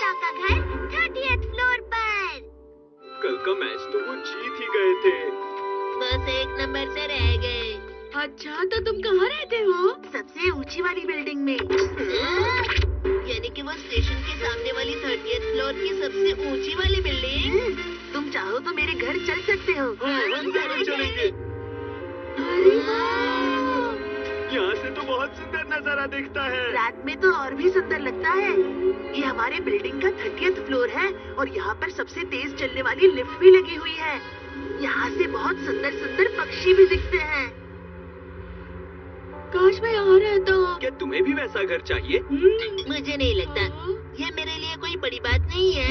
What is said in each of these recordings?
Nobita का घर 30th floor पर। कल का मैच तो वो जीत ही गए थे। बस 1 नंबर से रह गए। अच्छा, तो तुम कहाँ रहते हो? सबसे ऊंची वाली बिल्डिंग में। यानी कि वो स्टेशन के सामने वाली 30th फ्लोर की सबसे ऊंची वाली बिल्डिंग। तुम चाहो तो मेरे घर चल सकते हो। हम जरूर चलेंगे। अरे वाह! यहाँ से तो बहुत सुंदर नजारा दिखता है। रात में तो और भी सुंदर लगता है। ये हमारे बिल्डिंग का 30th फ्लोर है और यहाँ पर सबसे तेज चलने वाली लिफ्ट भी लगी हुई है। यहाँ से बहुत सुंदर सुंदर पक्षी भी दिखते हैं। काश मैं यहाँ रहता। क्या तुम्हें भी वैसा घर चाहिए? मुझे नहीं लगता ये मेरे लिए कोई बड़ी बात नहीं है।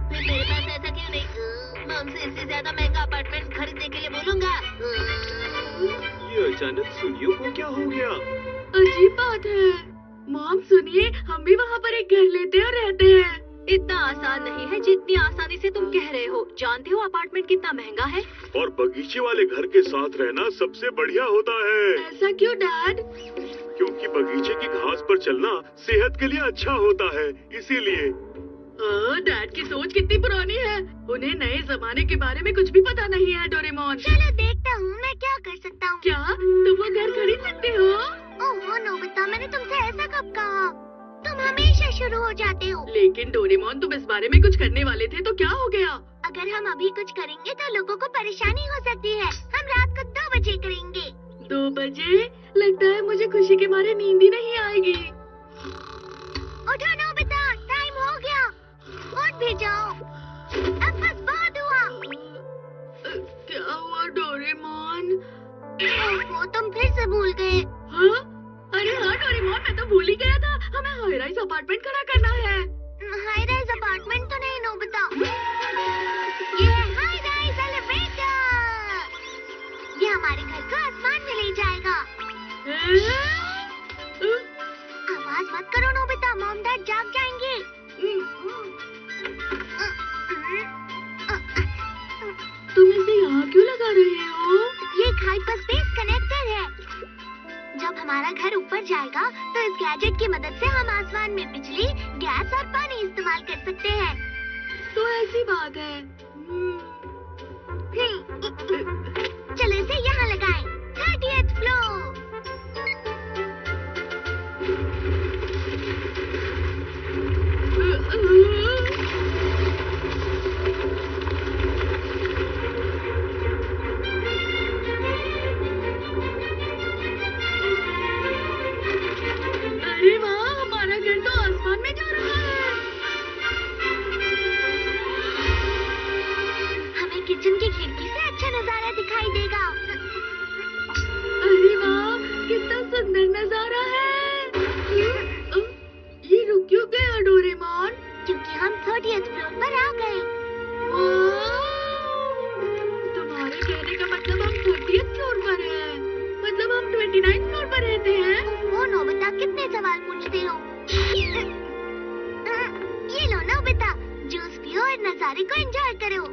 फिर मेरे पास ऐसा क्यों नहीं? मैं उनसे इससे ज्यादा महंगा अपार्टमेंट खरीदने के लिए बोलूँगा। ये अचानक सुनियो को क्या हो गया? अजीब बात है। मॉम सुनिए, हम भी वहाँ पर एक घर लेते हैं और रहते हैं। इतना आसान नहीं है जितनी आसानी से तुम कह रहे हो। जानते हो अपार्टमेंट कितना महंगा है? और बगीचे वाले घर के साथ रहना सबसे बढ़िया होता है। ऐसा क्यों डैड? क्योंकि बगीचे की घास पर चलना सेहत के लिए अच्छा होता है, इसीलिए। डैड की सोच कितनी पुरानी है। उन्हें नए जमाने के बारे में कुछ भी पता नहीं है। डोरेमोन, चलो देखता हूँ मैं क्या कर सकता हूँ। क्या तुम वो घर खरीद सकते हो? ओह नोबिता, मैंने तुमसे ऐसा कब कहा? तुम हमेशा शुरू हो जाते हो। लेकिन डोरेमोन, तुम इस बारे में कुछ करने वाले थे तो क्या हो गया? अगर हम अभी कुछ करेंगे तो लोगों को परेशानी हो सकती है। हम रात को 2 बजे करेंगे। 2 बजे? लगता है मुझे खुशी के मारे नींद ही नहीं आएगी। उठो नोबिता, टाइम हो गया। उठ भी जाओ। अब बस बहुत हुआ। क्या हुआ डोरेमोन? वो तुम फिर से भूल गए। हाँ? अरे हाँ डोरेमोन, मैं तो भूल ही गया था। हमें हाई राइज अपार्टमेंट खड़ा करना है। हाई राइज अपार्टमेंट तो नहीं नोबिता, ये है हाई राइज एलिवेटर। ये हमारे घर को आसमान में ले जाएगा। आवाज मत करो नोबिता, मॉम डैड जाग जाएंगे। तुम इसे यहाँ क्यों लगा रहे हो? ये एक हाइपरस्पेस कनेक्टर है। जब हमारा घर ऊपर जाएगा तो इस गैजेट की मदद से हम आसमान में बिजली, गैस और पानी इस्तेमाल कर सकते हैं। तो ऐसी बात है। चलो इसे यहाँ लगाएं। 30th floor. अरे वाह, हमारा घर तो आसमान में जा रहा है। हमें किचन की खिड़की से अच्छा नजारा दिखाई देगा। अरे वाह, कितना सुंदर नजारा है। ये रुक क्यों गया डोरेमोन? क्योंकि हम 30th फ्लोर पर आ गए। तुम्हारे कहने का मतलब हम 30th फ्लोर पर हैं। मतलब हम 29th फ्लोर पर रहते हैं। वो नोबिता, कितने सवाल पूछते हो? ये लो नोबिता, जूस पियो और नजारे को एंजॉय करो।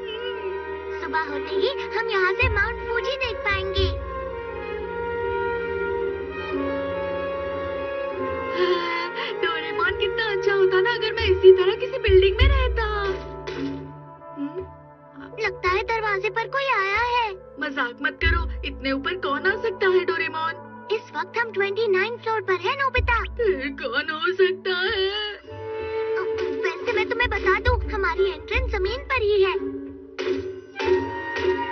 सुबह होते ही हम यहाँ से माउंट फूजी देख पाएंगे। डोरेमोन, कितना अच्छा होता ना अगर मैं इसी तरह किसी बिल्डिंग में रहता। लगता है दरवाजे पर कोई आया है। मजाक मत करो, इतने ऊपर कौन आ सकता है डोरेमोन? इस वक्त हम 29th फ्लोर पर है नोबिता। कौन हो सकता है? वैसे मैं तुम्हें बता दूं, हमारी एंट्रेंस जमीन पर ही है।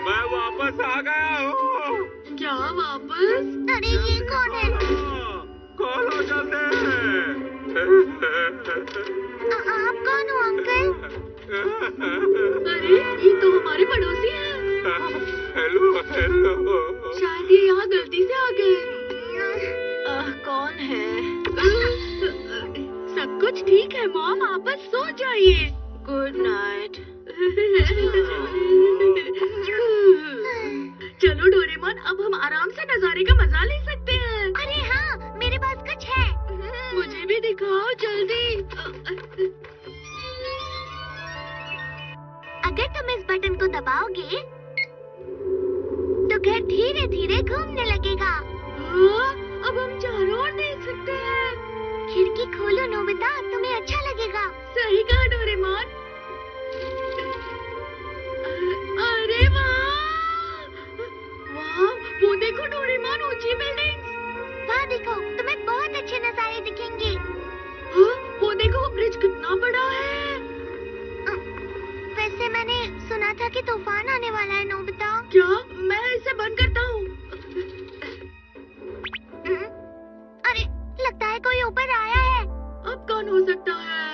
मैं वापस आ गया हूँ। क्या वापस? अरे ये कौन है? खोलो जल्दी। आप कौन हो अंकल? अरे ये तो हमारे पड़ोसी हैं। Hello hello. शायद ये यहाँ गलती से आ गए। कौन है? सब कुछ ठीक है मॉम, आप बस सो जाइए। Good night. चलो डोरेमोन, अब हम आराम से नजारे का मजा ले सकते हैं। अरे हाँ, मेरे पास कुछ है। मुझे भी दिखाओ जल्दी। अगर तुम इस बटन को दबाओगे तो घर धीरे धीरे घूमने लगेगा। अब हम चारों ओर देख सकते हैं। खिड़की खोलो नोबिता, तुम्हें अच्छा लगेगा। सही कहा डोरेमोन। कि तूफान आने वाला है नोबिता। क्या? मैं इसे बंद करता हूँ। अरे लगता है कोई ऊपर आया है। अब कौन हो सकता है?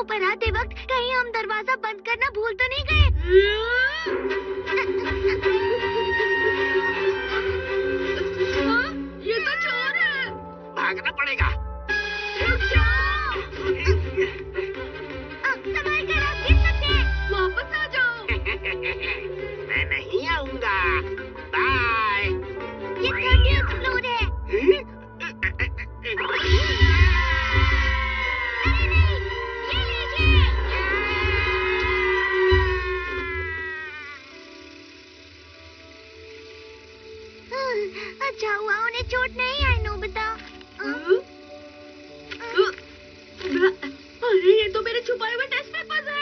ऊपर आते वक्त कहीं हम दरवाजा बंद करना भूल तो नहीं गए? हाँ, ये तो चोर है। भागना पड़ेगा। रुक जाओ। संभाल कर, आप गिर सकते हैं। वापस आ जाओ। मैं नहीं आऊंगा। बाय। ये 30th फ्लोर है। अरे नहीं, ये लीजिए। अच्छा हुआ उन्हें चोट नहीं आई नोबिता। अरे ये तो मेरे छुपाए हुए टेस्ट पेपर्स हैं।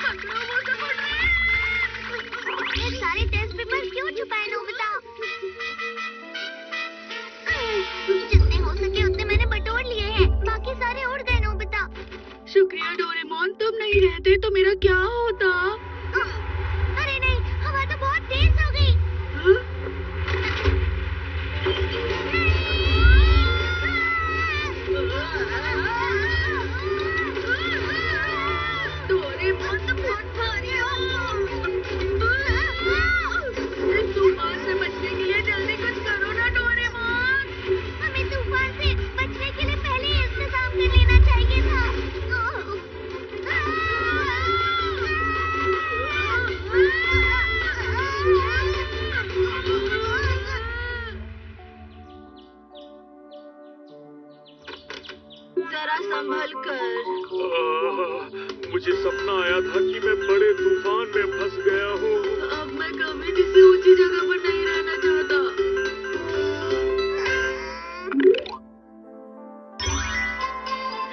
पकड़ो मुझे, ये सारे टेस्ट पेपर क्यों छुपाए नोबिता? जितने हो सके उतने मैंने बटोर लिए हैं, बाकी सारे उड़ गए नोबिता। शुक्रिया डोरेमोन, तुम नहीं रहते तो मेरा क्या होता? अरे नहीं, हवा तो बहुत तेज हो गई। डोरेमोन तुम बहुत भारी हो। इस तूफान से बचने के लिए जल्दी कुछ करो ना डोरेमोन। हमें तूफान से बचने के लिए पहले ही इंतजाम कर लेना चाहिए था। जरा संभल कर। मुझे सपना आया था कि मैं बड़े तूफान में फंस गया हूँ। अब मैं कभी किसी ऊंची जगह पर नहीं रहना चाहता।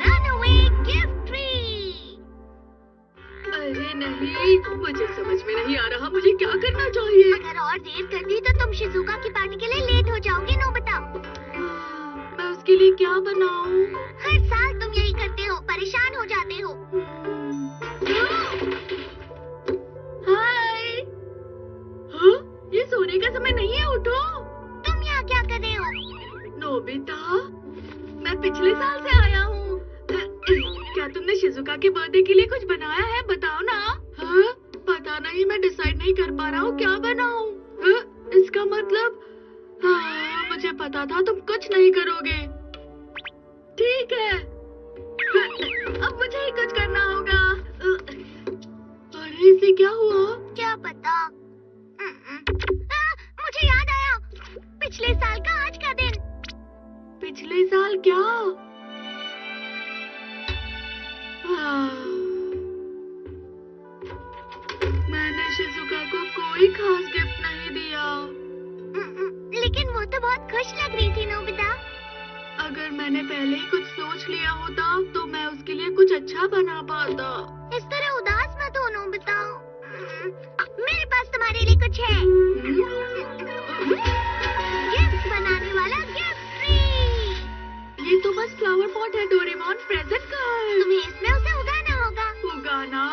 Runaway gift tree। अरे नहीं, मुझे समझ में नहीं आ रहा मुझे क्या करना चाहिए। अगर और देर कर दी तो तुम शिजुका की पार्टी के लिए लेट हो जाओगे नोबिता। मैं उसके लिए क्या बनाऊं? हर साल तुम यही करते हो, परेशान हो जाते हो। हाय। हाँ? ये सोने का समय नहीं है, उठो। तुम यहाँ क्या कर रहे हो? नोबिता, मैं पिछले साल से आया हूँ। क्या तुमने शिजुका के बर्थडे के लिए कुछ बनाया है? बताओ ना। हाँ? पता नहीं, मैं डिसाइड नहीं कर पा रहा हूँ क्या बनाऊं। हाँ? इसका मतलब हाँ, मुझे पता था तुम कुछ नहीं करोगे। ठीक है, अब मुझे ही कुछ करना होगा। अरे इसे क्या हुआ? क्या पता। मुझे याद आया, पिछले साल का आज का दिन। पिछले साल क्या? मैंने शिजुका को कोई खास गिफ्ट नहीं दिया। लेकिन वो तो बहुत खुश लग रही थी नोबिता। अगर मैंने पहले ही कुछ सोच लिया होता तो मैं उसके लिए कुछ अच्छा बना पाता। इस तरह उदास मत हो नोबिता। मेरे पास तुम्हारे लिए कुछ है। गिफ्ट बनाने वाला गिफ्ट ट्री। ये तो बस फ्लावर पॉट है डोरेमोन, प्रेजेंट का है। तुम्हें इसमें उसे उगाना होगा। उगाना?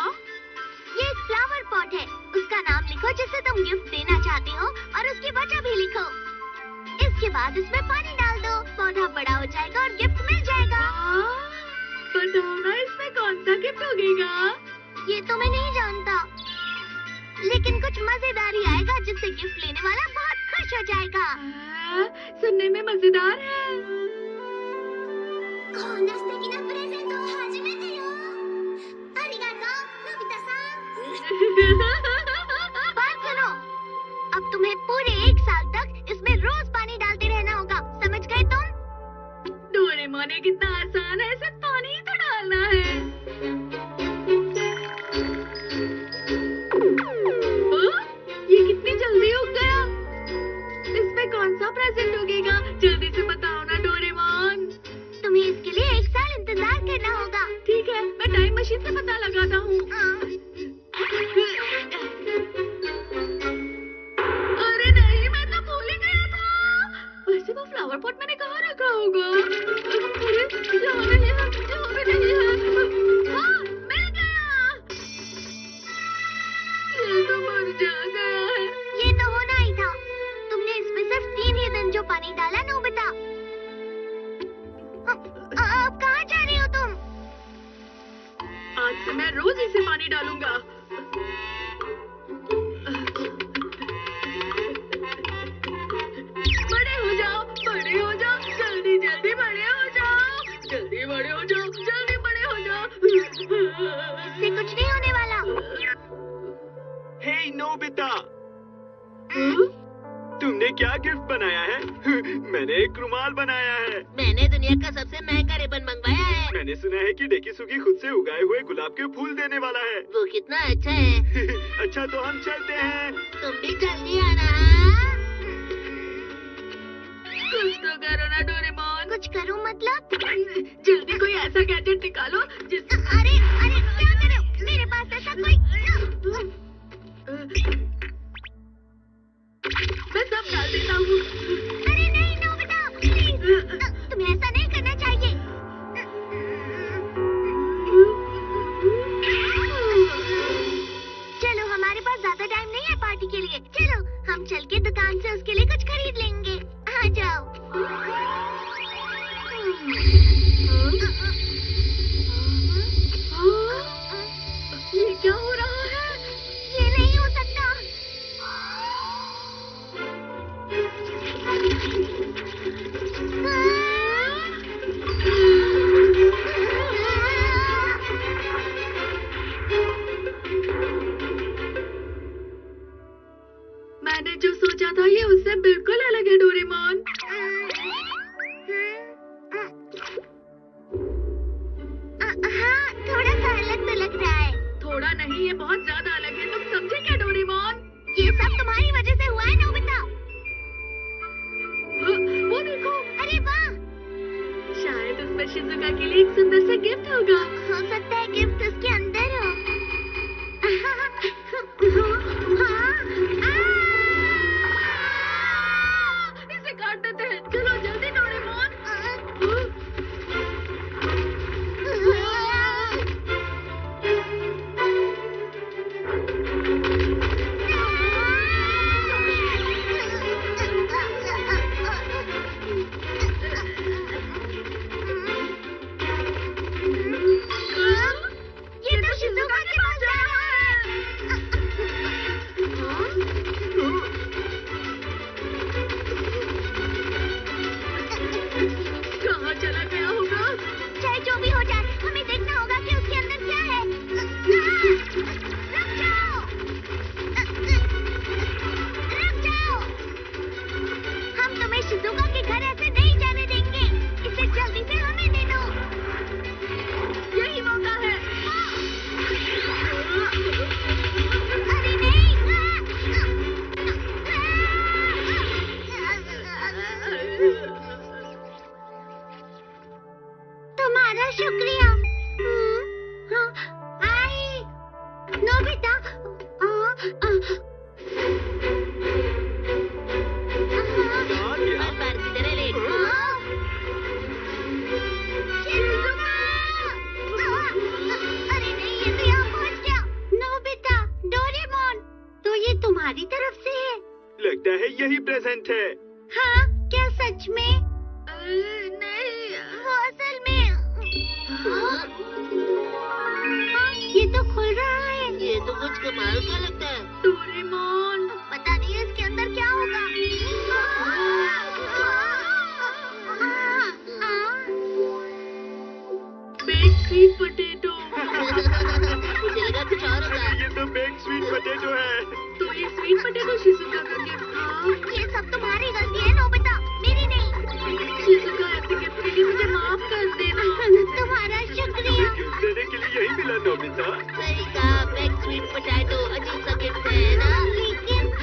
ये एक फ्लावर पॉट है, उसका नाम लिखो जिसे तुम गिफ्ट देना चाहते हो और उसकी वजह भी लिखो। इसके बाद इसमें पानी डाल दो, पौधा बड़ा हो जाएगा और गिफ्ट मिल जाएगा। बताओ ना, इसमें कौन सा गिफ्ट उगेगा? ये तो मैं नहीं जानता, लेकिन कुछ मजेदार ही आएगा जिससे गिफ्ट लेने वाला बहुत खुश हो जाएगा। सुनने में मजेदार है। बात सुनो, अब तुम्हें पूरे 1 साल तक इसमें रोज पानी डालते रहना होगा, समझ गए तुम? डोरेमोन, ये कितना आसान है, सिर्फ पानी ही तो डालना है। ये कितनी जल्दी उग गया। इसमें कौन सा प्रेजेंट उगेगा? जल्दी से बताओ ना डोरेमोन। तुम्हें इसके लिए 1 साल इंतजार करना होगा। ठीक है, मैं टाइम मशीन से पता लगाता हूँ। अरे नहीं, मैं तो भूल ही गया था। वैसे वो फ्लावर पॉट मैंने कहाँ रखा होगा? अरे यहाँ भी नहीं है, यहाँ भी नहीं है। हाँ, मिल गया। से मैं रोज इसे पानी डालूंगा। बड़े हो जाओ, बड़े हो जाओ, जल्दी जल्दी बड़े हो जाओ, जल्दी बड़े हो जाओ, जल्दी बड़े हो जाओ। इससे कुछ नहीं होने वाला। हे नोबिता, तुमने क्या गिफ्ट बनाया है? मैंने एक रुमाल बनाया है। मैंने दुनिया का सबसे महंगा रिबन मंगवाया है। मैंने सुना है कि डेकिसुगी खुद से उगाए हुए गुलाब के फूल देने वाला है। वो कितना अच्छा है। अच्छा तो हम चलते हैं। तुम भी जल्दी आना। कुछ तो करो ना डोरेमोन। कुछ करूं मतलब? जल्दी कोई ऐसा गैजेट निकालो जिस। अरे अरे क्या करो? मेरे पास ऐसा कोई। मैं सब डाल देता हूँ। अरे नहीं नोबिता, प्लीज, तुम्हें ऐसा नहीं करना चाहिए। चलो हमारे पास ज्यादा टाइम नहीं है पार्टी के लिए। चलो हम चल के दुकान से उसके लिए कुछ खरीद लेंगे। आ जाओ। ये क्या हो रहा है? ये नहीं हो सकता। मैंने जो सोचा था ये उससे बिल्कुल अलग है डोरेमोन। हाँ थोड़ा सा अलग तो लग रहा है। थोड़ा नहीं, ये बहुत ज्यादा अलग है। तुम समझे क्या डोरेमोन? ये सब तुम्हारी वजह से हुआ है नोबिता। वो देखो। अरे वाह, शायद उसमें शिजुका के लिए एक सुंदर सा गिफ्ट होगा। हो सकता है गिफ्ट उसके अंदर हो। इसे काट देते हैं। चलो जल्दी डोरेमोन। ये तो शिजुका के पास जा रहा है। कहाँ चला गया होगा? चाहे जो भी हो जाए, हमें देखना होगा कि उसके अंदर क्या है। रुक जाओ, रुक जाओ। हम तुम्हें शिजुका के घर ऐसे नहीं जाने देंगे। इसे जल्दी से हमें दे दो। यही मौका है। अरे नहीं। तुम्हारा शुक्रिया। हाँ, आई नोबिता। हर बार की तरह लेट। शिजुका! अरे नहीं, ये तो यहाँ पहुँच गया। नोबिता, डोरेमोन, तो ये तुम्हारी तरफ से है? लगता है यही प्रेजेंट है। हाँ, क्या सच में? नहीं। वो असल में। ये तो खुल रहा है। ये तो कुछ कमाल का लगता है। डोरेमोन। पता नहीं इसके अंदर क्या होगा। Bake sweet potato. मुझे लगा कुछ और होगा। ये तो बेक स्वीट पोटैटो है। तो ये स्वीट पोटैटो शिजुका का गिफ्ट था। ये सब तुम्हारी गलती है नोबिता, मेरी नहीं। शिजुका ऐसे गिफ्ट के लिए मुझे माफ कर देना। तुम्हारा शुक्रिया। गिफ्ट देने के लिए यही मिला नोबिता। सही कहा, बेक स्वीट पोटैटो अजीब सा गिफ्ट है ना।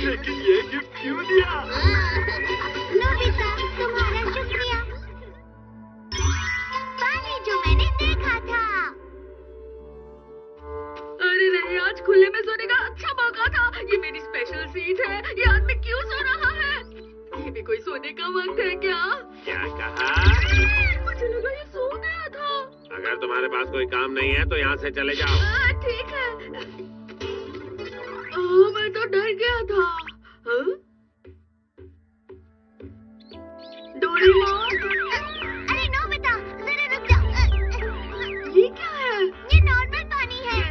लेकिन ये गिफ्ट क्यों दिया? नोबिता, तुम्हारा शुक्रिया। पानी जो मैंने देखा था। अरे नहीं, आज खुले में सोने का अच्छा मौका था। ये मेरी स्पेशल सीट है। ये आदमी क्यों सो रहा है? ये भी कोई सोने का वक्त है क्या? क्या कहा? मुझे लगा ये सो गया था। अगर तुम्हारे पास कोई काम नहीं है तो यहाँ से चले जाओ। ठीक है। ओह, मैं तो डर गया था। हाँ? डोरेमोन। अरे नोबिता, जरा रुक जाओ। ये क्या है? ये नॉर्मल पानी है।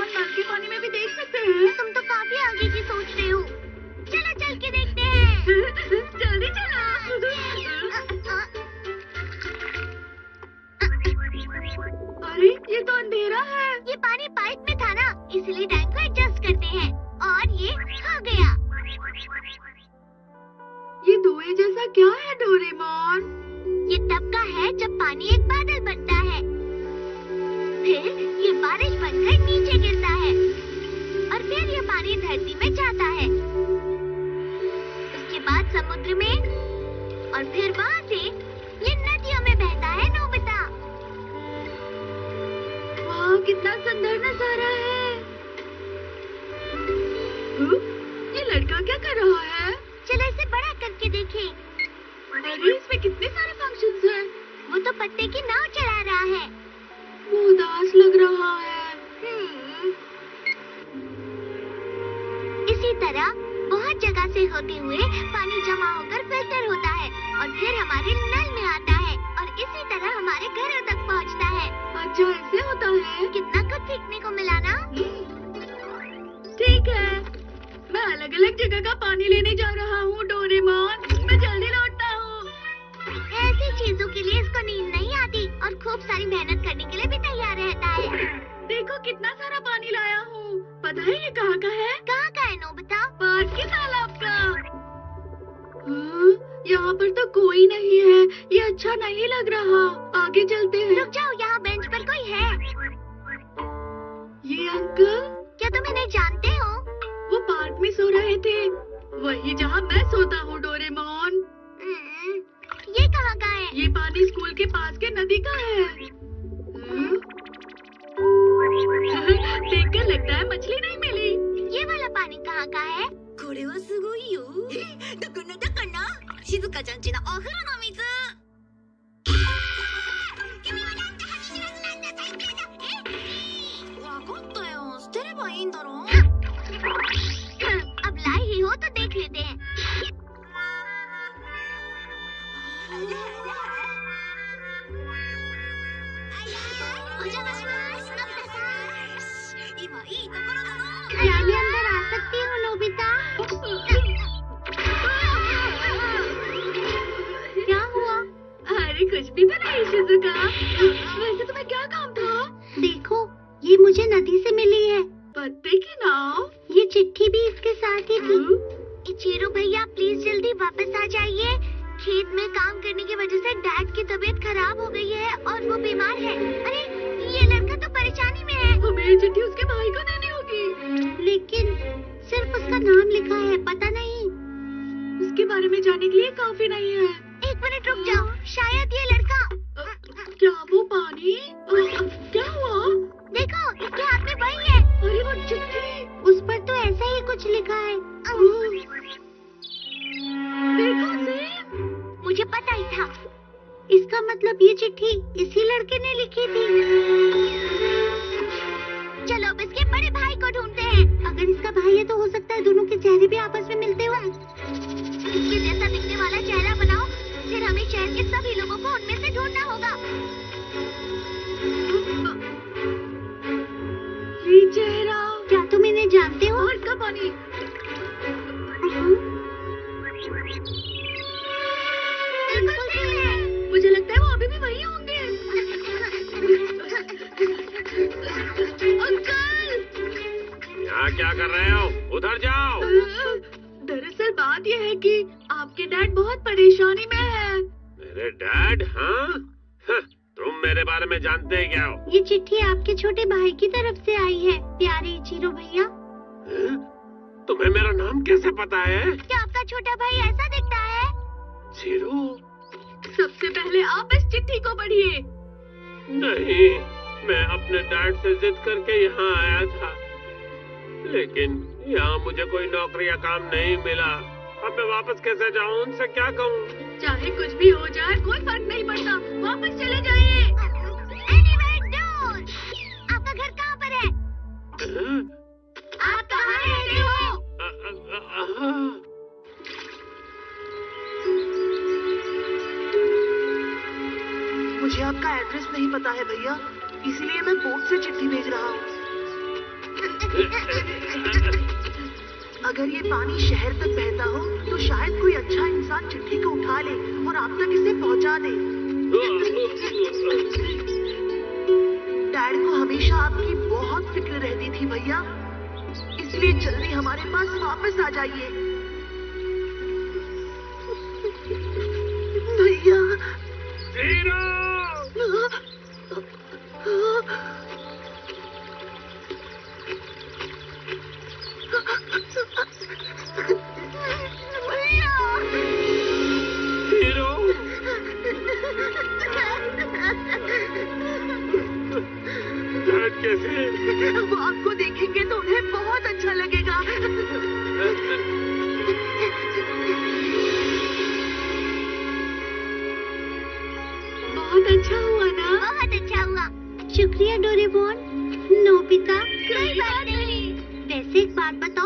हम नल के पानी में भी देख सकते हैं? तुम तो काफी आगे की सोच रहे हो। चलो चल के देखते हैं। जल्दी चलो। अरे ये तो अंधेरा है। ये पानी पाइप में था ना, इसलिए टैंक को एडजस्ट करते हैं और ये हो गया। ये धुएं जैसा क्या है डोरेमोन? ये तब का है जब पानी एक बादल बनता है, फिर ये बारिश बनकर नीचे गिरता है और फिर ये पानी धरती में जाता है, उसके बाद समुद्र में और फिर वहाँ से ये नदियों में बहता है। नोबिता, वाह कितना सुंदर नजारा है। ये लड़का क्या कर रहा है? चलो इसे बड़ा करके देखें। अरे इसमें कितने सारे फंक्शंस हैं। वो तो पत्ते की नाव चला रहा है। वो उदास लग रहा है। इसी तरह बहुत जगह से होते हुए पानी जमा होकर फिल्टर होता है और फिर हमारे नल में आता है और इसी तरह हमारे घरों तक पहुंचता है। अच्छा ऐसे होता है? कितना कुछ सीखने को मिला ना? ठीक है, मैं अलग अलग जगह का पानी लेने जा रहा हूँ डोरेमोन। मैं जल्दी लौटता हूँ। ऐसी चीजों के लिए इसको नींद नहीं आती और खूब सारी मेहनत करने के लिए भी तैयार रहता है। देखो कितना सारा पानी लाया हूँ। पता है ये कहाँ का है? कहाँ का है नोबिता? पास के तालाब का। यहाँ पर तो कोई नहीं है। ये अच्छा नहीं लग रहा। आगे चलते हैं। रुक जाओ, यहाँ बेंच पर कोई है। ये अंकल? क्या तुम इन्हें जानते हो? वो पार्क में सो रहे थे, वही जहाँ मैं सोता हूँ डोरेमोन। ये कहाँ का है? ये पानी स्कूल के पास के नदी का है। देखकर लगता है मछली नहीं मिली। ये वाला पानी कहाँ का है? これはすごいよ。だから静香ちゃんちのお風呂の水。君はなんて恥知らずなんだ、最低だ。わかったよ。捨てればいいんだろ。अब लाई ही हो तो देख लेते हैं। お邪魔します、のび太さん。今いいところだぞ。 क्या मैं अंदर आ सकती हूँ नोबिता? क्या हुआ? अरे कुछ भी तो नहीं शिजुका। वैसे तुम्हें क्या काम था? देखो, ये मुझे नदी से मिली है। पत्ते की नाव? ये चिट्ठी भी इसके साथ ही थी। इचिरो भैया प्लीज जल्दी वापस आ जाइए। खेत में काम करने की वजह से डैड की तबीयत खराब हो गई है और वो बीमार है। अरे ये लड़का तो परेशानी में है। हमें ये चिट्ठी उसके भाई को देनी होगी। लेकिन सिर्फ उसका नाम लिखा है, पता नहीं। उसके बारे में जानने के लिए काफी नहीं है। एक मिनट रुक जाओ, शायद ये लड़का। क्या वो पानी? क्या हुआ? देखो, इसके हाथ में वही है। अरे वो चिट्ठी, उस पर तो ऐसा ही कुछ लिखा है। देखो सेब। मुझे पता ही था। इसका मतलब ये चिट्ठी इसी लड़के ने लिखी थी। चलो अब इसके बड़े भाई को ढूंढते हैं। अगर इसका भाई है तो हो सकता है दोनों के चेहरे भी आपस में मिलते हो। इसके जैसा दिखने वाला चेहरा बनाओ, फिर हमें शहर के सभी लोगों को उनमें से ढूंढना होगा। ये चेहरा। क्या तुम इन्हें जानते हो? और इसका पानी। बिल्कुल सही है। मुझे लगता है वो अभी भी वही होंगे। अंकल! यहाँ क्या कर रहे हो? उधर जाओ। दरअसल बात यह है कि आपके डैड बहुत परेशानी में है। मेरे डैड? हाँ? तुम मेरे बारे में जानते क्या हो? ये चिट्ठी आपके छोटे भाई की तरफ से आई है, प्यारे इचिरो भैया। तुम्हें मेरा नाम कैसे पता है? क्या आपका छोटा भाई ऐसा दिखता है? चिरू? सबसे पहले आप इस चिट्ठी को पढ़िए। नहीं, मैं अपने डैड से जिद करके यहाँ आया था, लेकिन यहाँ मुझे कोई नौकरी या काम नहीं मिला। अब मैं वापस कैसे जाऊँ? उनसे क्या कहूँ? चाहे कुछ भी हो जाए कोई फर्क नहीं पड़ता, वापस चले जाइए। Anywhere don't! आपका घर कहाँ पर है? आप कहाँ रहते हो? मुझे आपका एड्रेस नहीं पता है भैया, इसलिए मैं पोस्ट से चिट्ठी भेज रहा हूँ। अगर ये पानी शहर तक बहता हो तो शायद कोई अच्छा इंसान चिट्ठी को उठा ले और आप तक इसे पहुंचा दे। डैड को हमेशा आपकी बहुत फिक्र रहती थी भैया, इसलिए जल्दी हमारे पास वापस आ जाइए। भैया कैसे? वो आपको देखेंगे तो उन्हें बहुत अच्छा लगेगा। बहुत अच्छा हुआ ना? बहुत अच्छा हुआ। शुक्रिया डोरेमोन। नोबिता, कोई बात नहीं। वैसे एक बात बता